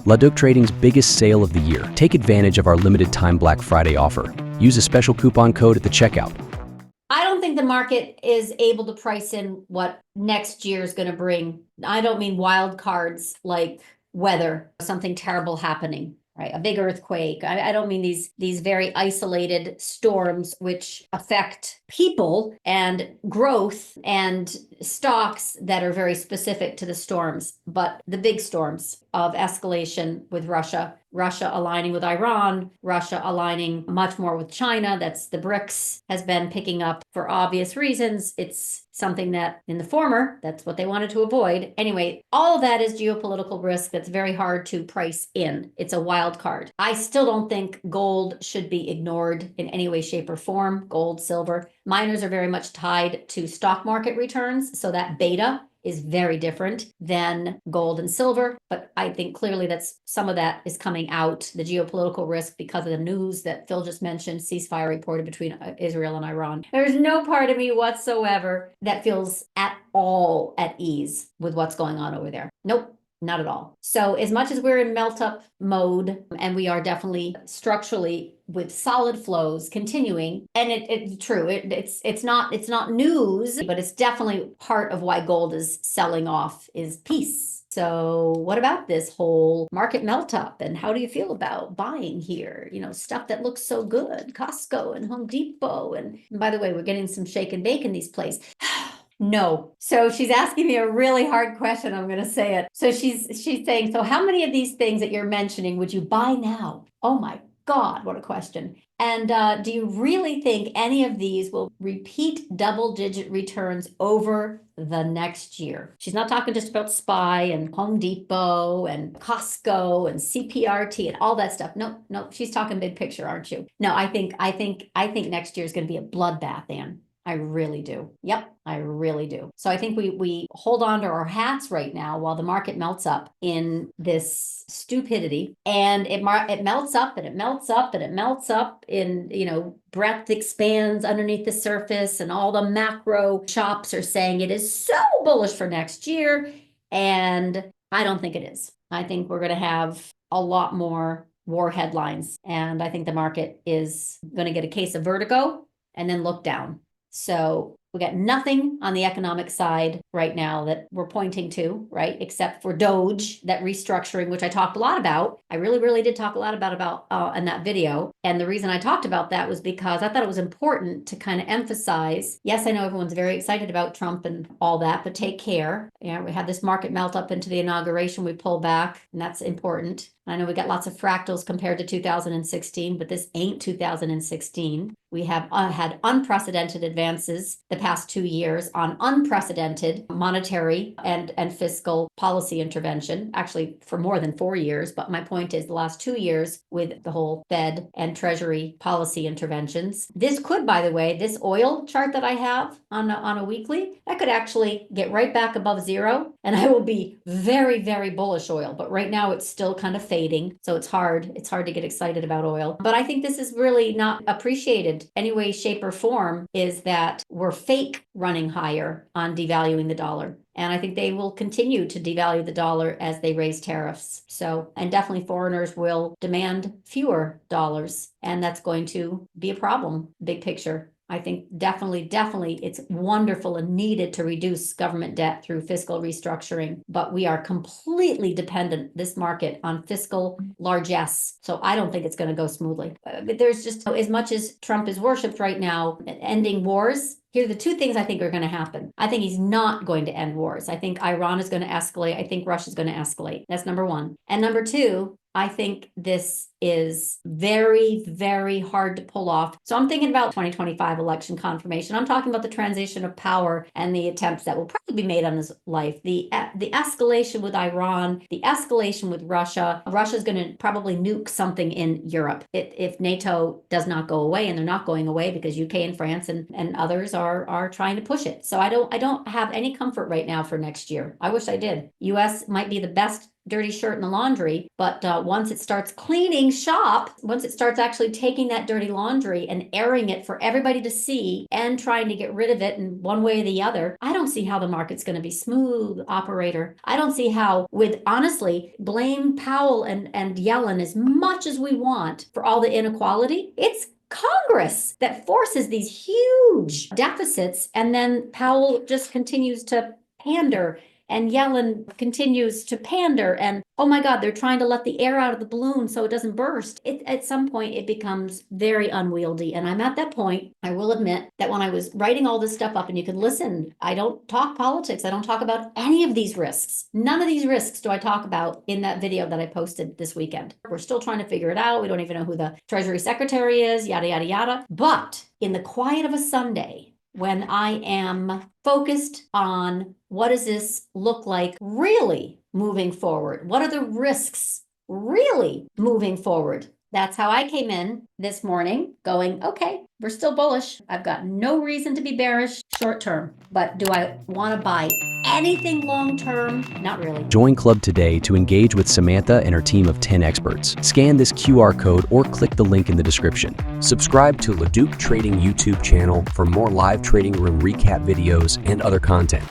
LaDuc Trading's biggest sale of the year. Take advantage of our limited time Black Friday offer. Use a special coupon code at the checkout. I don't think the market is able to price in what next year is going to bring. I don't mean wild cards like weather, something terrible happening, right? A big earthquake. I don't mean these very isolated storms which affect people and growth and stocks that are very specific to the storms, but the big storms of escalation with Russia aligning with Iran, Russia aligning much more with China. That's the BRICS has been picking up for obvious reasons. It's something that in the former, that's what they wanted to avoid. Anyway, all of that is geopolitical risk that's very hard to price in. It's a wild card. I still don't think gold should be ignored in any way, shape, or form. Gold, silver. Miners are very much tied to stock market returns, so that beta is very different than gold and silver. But I think clearly that's some of that is coming out, the geopolitical risk, because of the news that Phil just mentioned, ceasefire reported between Israel and Iran. There's no part of me whatsoever that feels at all at ease with what's going on over there. Nope. Not at all. So as much as we're in melt up mode, and we are definitely structurally with solid flows continuing, and it's true. It's not news, but it's definitely part of why gold is selling off is peace. So what about this whole market melt up, and how do you feel about buying here? You know, stuff that looks so good, Costco and Home Depot. And by the way, we're getting some shake and bake in these places. No. So she's asking me a really hard question. I'm going to say it. So she's saying, so how many of these things that you're mentioning would you buy now? Oh my God, what a question. And do you really think any of these will repeat double-digit returns over the next year? She's not talking just about SPY and Home Depot and Costco and CPRT and all that stuff. No, she's talking big picture, aren't you? No, I think next year is going to be a bloodbath, Anne. I really do. Yep, I really do. So I think we hold on to our hats right now while the market melts up in this stupidity, and it melts up and it melts up and it melts up in, breadth expands underneath the surface, and all the macro shops are saying it is so bullish for next year. And I don't think it is. I think we're going to have a lot more war headlines, and I think the market is going to get a case of vertigo and then look down. So we got nothing on the economic side right now that we're pointing to, right? Except for Doge, that restructuring, which I talked a lot about. I really, really did talk a lot about in that video. And the reason I talked about that was because I thought it was important to kind of emphasize, yes, I know everyone's very excited about Trump and all that, but take care. We had this market melt up into the inauguration. We pull back, and that's important. I know we got lots of fractals compared to 2016, but this ain't 2016. We have had unprecedented advances the past 2 years on unprecedented monetary and fiscal policy intervention, actually for more than 4 years. But my point is the last 2 years with the whole Fed and Treasury policy interventions. This could, by the way, this oil chart that I have on a weekly, that could actually get right back above zero, and I will be very, very bullish oil. But right now it's still kind of fading, so it's hard to get excited about oil. But I think this is really not appreciated any way, shape, or form, is that we're fake running higher on devaluing the dollar. And I think they will continue to devalue the dollar as they raise tariffs. So, and definitely foreigners will demand fewer dollars, and that's going to be a problem, big picture. I think definitely it's wonderful and needed to reduce government debt through fiscal restructuring, but we are completely dependent, this market, on fiscal largesse. So I don't think it's going to go smoothly. But there's just, as much as Trump is worshipped right now, ending wars, here are the two things I think are going to happen. I think he's not going to end wars. I think Iran is going to escalate. I think Russia is going to escalate. That's number one. And number two, I think this is very, very hard to pull off. So I'm thinking about 2025 election confirmation. I'm talking about the transition of power and the attempts that will probably be made on his life. The escalation with Iran, the escalation with Russia. Russia's going to probably nuke something in Europe if NATO does not go away, and they're not going away because UK and France and others are trying to push it. So I don't have any comfort right now for next year. I wish I did. US might be the best dirty shirt in the laundry, but once it starts cleaning shop, once it starts actually taking that dirty laundry and airing it for everybody to see and trying to get rid of it in one way or the other, I don't see how the market's going to be smooth, operator. I don't see how, with honestly, blame Powell and Yellen as much as we want for all the inequality. It's Congress that forces these huge deficits, and then Powell just continues to pander and Yellen continues to pander, and oh my God, they're trying to let the air out of the balloon so it doesn't burst. At some point, it becomes very unwieldy. And I'm at that point, I will admit that when I was writing all this stuff up, and you can listen, I don't talk politics. I don't talk about any of these risks. None of these risks do I talk about in that video that I posted this weekend. We're still trying to figure it out. We don't even know who the Treasury Secretary is, yada, yada, yada. But in the quiet of a Sunday, when I am focused on what does this look like really moving forward? What are the risks really moving forward? That's how I came in this morning going, okay, we're still bullish. I've got no reason to be bearish short term, but do I want to buy anything long term? Not really. Join Club today to engage with Samantha and her team of 10 experts. Scan this QR code or click the link in the description. Subscribe to LaDuc Trading YouTube channel for more live trading room recap videos and other content.